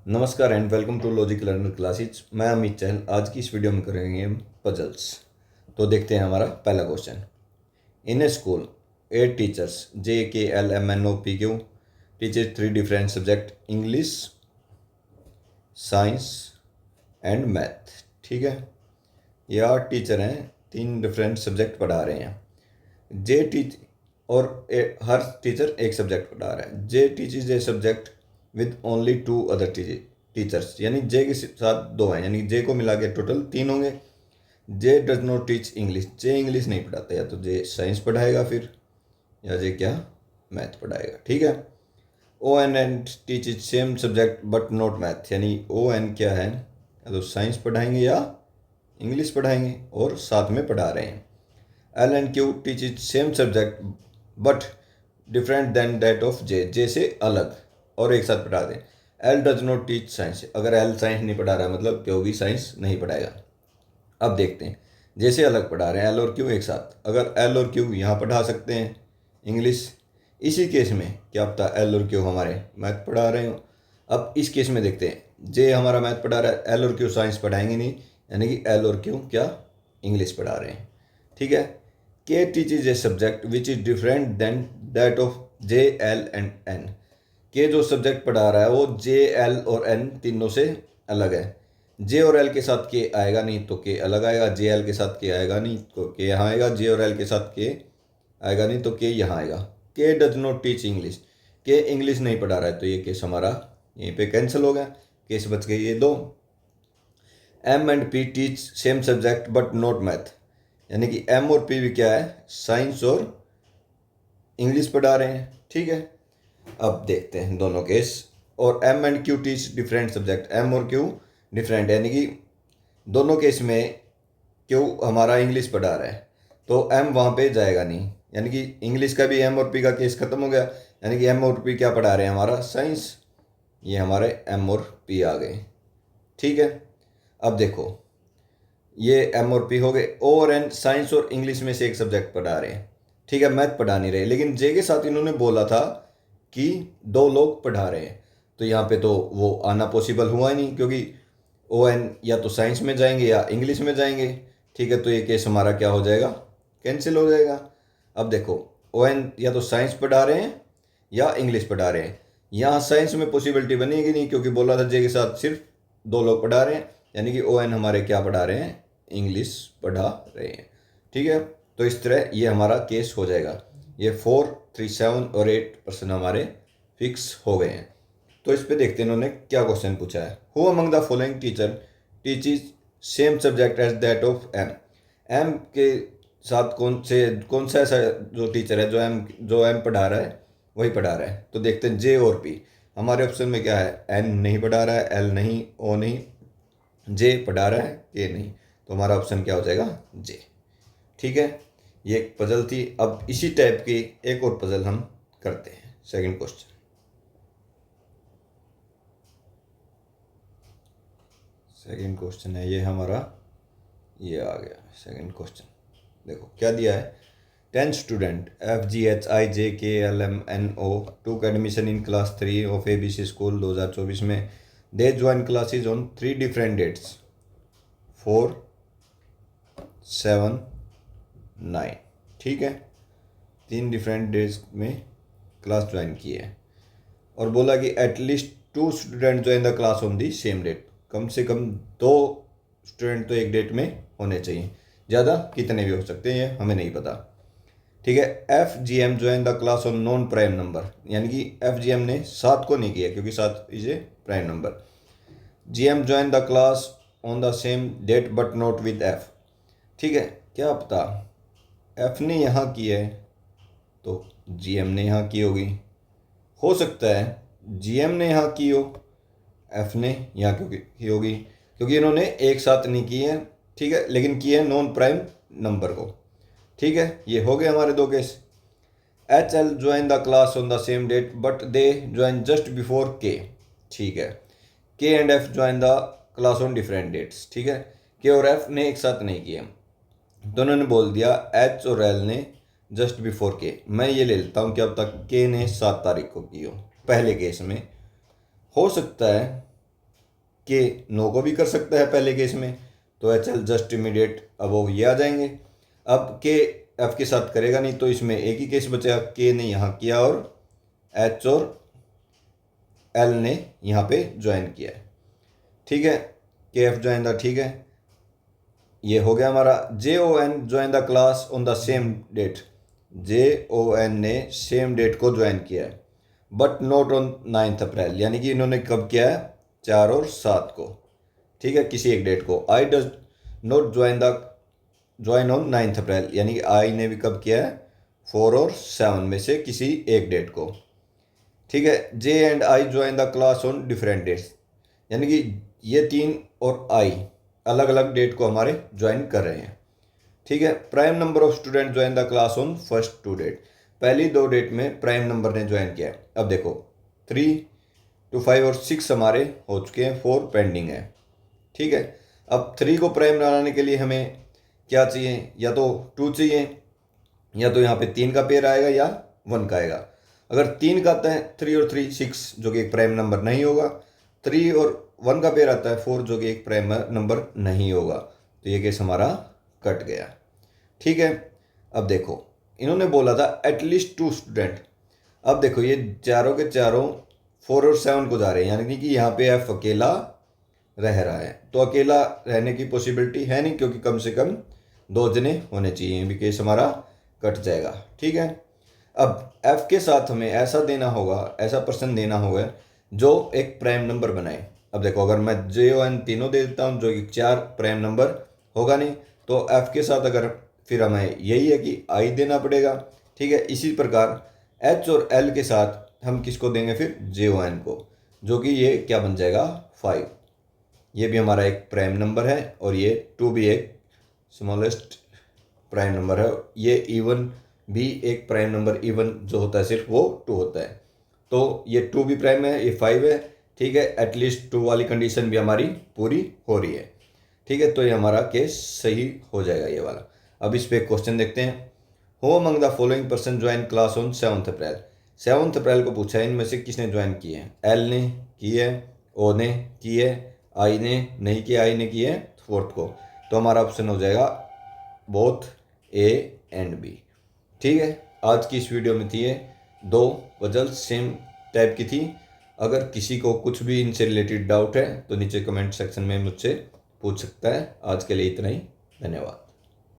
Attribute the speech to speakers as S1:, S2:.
S1: नमस्कार and welcome to logic learner classes. मैं अमित चहल। आज की इस वीडियो में करेंगे हम पजल्स। तो देखते हैं हमारा पहला question. In A school 8 teachers JKLMNOPQ teachers 3 different subject English, science and math. ठीक है, ये 8 टीचर हैं, 3 डिफरेंट सब्जेक्ट पढ़ा रहे हैं। जे टीच और हर टीचर एक सब्जेक्ट पढ़ा रहा है। J teachers a subject with only 2 other teachers, यानी जे के साथ 2 हैं, यानी जे को मिला के टोटल 3 होंगे। J does not teach English, J English नहीं पढ़ाता, या तो जे साइंस पढ़ाएगा फिर, या जे क्या मैथ पढ़ाएगा। ठीक है। O N and teach same subject but not math, यानी ओ एन क्या है, या तो साइंस पढ़ाएंगे या इंग्लिश पढ़ाएंगे और साथ में पढ़ा रहे हैं। L and Q teach same subject but different than that of J, J से अलग और एक साथ पढ़ा दें। L does not teach science, L एल साइंस नहीं पढ़ा रहा है मतलब क्यू भी साइंस नहीं पढ़ाएगा। अब देखते हैं, जैसे अलग पढ़ा रहे हैं एल और क्यू एक साथ, अगर एल और क्यू यहाँ पढ़ा सकते हैं इंग्लिश, इसी केस में क्या पता एल और क्यू हमारे मैथ पढ़ा रहे हो। अब इस केस में देखते हैं, जे हमारा मैथ पढ़ा रहा है, एल और क्यू साइंस पढ़ाएंगे नहीं, यानी कि एल और क्यू क्या इंग्लिश पढ़ा रहे हैं। ठीक है। K teaches a subject which is different than that of J L and N, K जो सब्जेक्ट पढ़ा रहा है वो जे एल और एन तीनों से अलग है। जे और एल के साथ के आएगा नहीं तो के अलग आएगा, जे एल के साथ के आएगा नहीं तो के यहाँ आएगा, जे और एल के साथ के आएगा नहीं तो के यहाँ आएगा। के डज नॉट टीच इंग्लिश, के इंग्लिश नहीं पढ़ा रहा है, तो ये केस हमारा यहीं पे कैंसिल हो गया, केस बच गए ये 2। M and P teach same subject but not math, यानी कि एम और पी भी क्या है, साइंस और इंग्लिश पढ़ा रहे हैं। ठीक है। अब देखते हैं दोनों केस। और M and Q teach different subject, M और क्यू डिफरेंट, यानी कि दोनों केस में क्यू हमारा इंग्लिश पढ़ा रहा है तो एम वहाँ पे जाएगा नहीं, यानी कि इंग्लिश का भी एम और पी का केस खत्म हो गया, यानी कि एम और पी क्या पढ़ा रहे हैं, हमारा साइंस। ये हमारे एम और पी आ गए। ठीक है। अब देखो, ये एम और पी हो गए। ओ और एन साइंस और इंग्लिश में से एक सब्जेक्ट पढ़ा रहे हैं। ठीक है, मैथ पढ़ा नहीं रहे, लेकिन जे के साथ इन्होंने बोला था कि 2 लोग पढ़ा रहे हैं, तो यहाँ पे तो वो आना पॉसिबल हुआ ही नहीं, क्योंकि ओ एन या तो साइंस में जाएंगे या इंग्लिश में जाएंगे। ठीक है, तो ये केस हमारा क्या हो जाएगा, कैंसिल हो जाएगा। अब देखो, ओ एन या तो साइंस पढ़ा रहे हैं या इंग्लिश पढ़ा रहे हैं, यहाँ साइंस में पॉसिबिलिटी बनेगी नहीं, क्योंकि बोला था जे के साथ सिर्फ 2 लोग पढ़ा रहे हैं, यानी कि ओ एन हमारे क्या पढ़ा रहे हैं, इंग्लिश पढ़ा रहे हैं। ठीक है, तो इस तरह ये हमारा केस हो जाएगा। ये 4, 3, 7 और 8% हमारे फिक्स हो गए हैं। तो इस पे देखते हैं इन्होंने क्या क्वेश्चन पूछा है। Who among the following teacher teaches same subject as that of M, M के साथ कौन सा ऐसा जो टीचर है जो एम पढ़ा रहा है वही पढ़ा रहा है। तो देखते हैं जे और पी, हमारे ऑप्शन में क्या है, एन नहीं पढ़ा रहा है, एल नहीं, ओ नहीं, जे पढ़ा रहा है, के नहीं, तो हमारा ऑप्शन क्या हो जाएगा, जे। ठीक है, ये एक पजल थी। अब इसी टाइप की एक और पजल हम करते हैं। सेकंड क्वेश्चन, सेकंड क्वेश्चन है ये हमारा, ये आ गया सेकंड क्वेश्चन। देखो क्या दिया है, 10 student FGHIJKLMNO took admission in class 3 of ABC school 2024 में। They join classes on 3 different dates 4, 7, 9। ठीक है, 3 डिफरेंट डेज में क्लास ज्वाइन की है और बोला कि at least 2 student join the class on the same date, कम से कम 2 स्टूडेंट तो एक डेट में होने चाहिए, ज़्यादा कितने भी हो सकते हैं ये हमें नहीं पता। ठीक है, FGM join the class on non prime number, यानी कि FGM ने 7 को नहीं किया क्योंकि 7 is a prime number. GM join the class on the same date but not with F। ठीक है, क्या पता F ने यहाँ की है तो GM ने यहाँ की होगी, हो सकता है GM ने यहाँ की हो, F ने यहाँ क्योंकि की होगी, क्योंकि इन्होंने एक साथ नहीं की है। ठीक है, लेकिन की है नॉन प्राइम नंबर को। ठीक है, ये हो गए हमारे 2 case. HL join the class on the same date but they join just before K। ठीक है, K and F join the class on different dates. ठीक है, K और F ने एक साथ नहीं किए, तो उन्होंने बोल दिया H और L ने जस्ट बिफोर K। मैं ये ले लेता हूँ कि अब तक K ने 7 तारीख को की हो, पहले केस में। हो सकता है के नो को भी कर सकता है पहले केस में, तो एच एल जस्ट इमीडिएट अब वो ये आ जाएंगे। अब के एफ के साथ करेगा नहीं, तो इसमें एक ही केस बचेगा, के ने यहाँ किया और एच और एल ने यहाँ पे ज्वाइन किया है। ठीक है, के एफ ज्वाइन द, ठीक है, ये हो गया हमारा। J O N join the class on the same date, J O N ने सेम डेट को ज्वाइन किया है, बट नॉट ऑन 9 अप्रैल, यानी कि इन्होंने कब किया है, 4 और 7 को, ठीक है, किसी एक डेट को। I does not join on 9 अप्रैल, यानी कि आई ने भी कब किया है, 4 और 7 में से किसी एक डेट को। ठीक है, J and I join the class on different dates, यानी कि ये 3 और आई अलग अलग डेट को हमारे ज्वाइन कर रहे हैं। ठीक है, prime number of student join the class on first 2 date, पहली 2 डेट में प्राइम नंबर ने ज्वाइन किया है। अब देखो 3 to 5 और 6 हमारे हो चुके हैं, 4 पेंडिंग है। ठीक है, अब 3 को प्राइम बनाने के लिए हमें क्या चाहिए, या तो 2 चाहिए, या तो यहाँ पे 3 का पेयर आएगा या 1 का आएगा। अगर 3 का आता है 3 और 3 6, जो कि एक प्राइम नंबर नहीं होगा। 3 और 1 का पेयर आता है 4, जो कि एक प्राइम नंबर नहीं होगा, तो ये केस हमारा कट गया। ठीक है, अब देखो इन्होंने बोला था एटलीस्ट 2 स्टूडेंट। अब देखो ये चारों के चारों 4 और 7 को जा रहे हैं, यानी कि यहाँ पे एफ अकेला रह रहा है, तो अकेला रहने की पॉसिबिलिटी है नहीं, क्योंकि कम से कम 2 जने होने चाहिए, भी केस हमारा कट जाएगा। ठीक है, अब एफ के साथ हमें ऐसा देना होगा, ऐसा पर्सन देना होगा जो एक प्राइम नंबर बनाए। अब देखो अगर मैं जे ओ एन तीनों दे देता हूँ, जो कि 4 प्राइम नंबर होगा नहीं, तो एफ के साथ अगर फिर हमें यही है कि आई देना पड़ेगा। ठीक है, इसी प्रकार एच और एल के साथ हम किसको देंगे, फिर जे ओ एन को, जो कि ये क्या बन जाएगा 5। ये भी हमारा एक प्राइम नंबर है, और ये 2 भी एक स्मॉलेस्ट प्राइम नंबर है। ये इवन भी एक प्राइम नंबर, इवन जो होता है सिर्फ वो 2 होता है, तो ये 2 भी प्राइम है, ये 5 है। ठीक है, एटलीस्ट 2 वाली कंडीशन भी हमारी पूरी हो रही है। ठीक है, तो ये हमारा केस सही हो जाएगा ये वाला। अब इस पे क्वेश्चन देखते हैं। Who among the following person join class on 7 अप्रैल, 7 अप्रैल को पूछा है, इनमें से किसने ज्वाइन की है। एल ने की है, ओ ने की है, आई ने नहीं किया, आई ने की है 4th को, तो हमारा ऑप्शन हो जाएगा बोथ ए एंड बी। ठीक है, आज की इस वीडियो में थी ये 2 पजल सेम टाइप की थी। अगर किसी को कुछ भी इनसे रिलेटेड डाउट है तो नीचे कमेंट सेक्शन में मुझसे पूछ सकता है। आज के लिए इतना ही, धन्यवाद।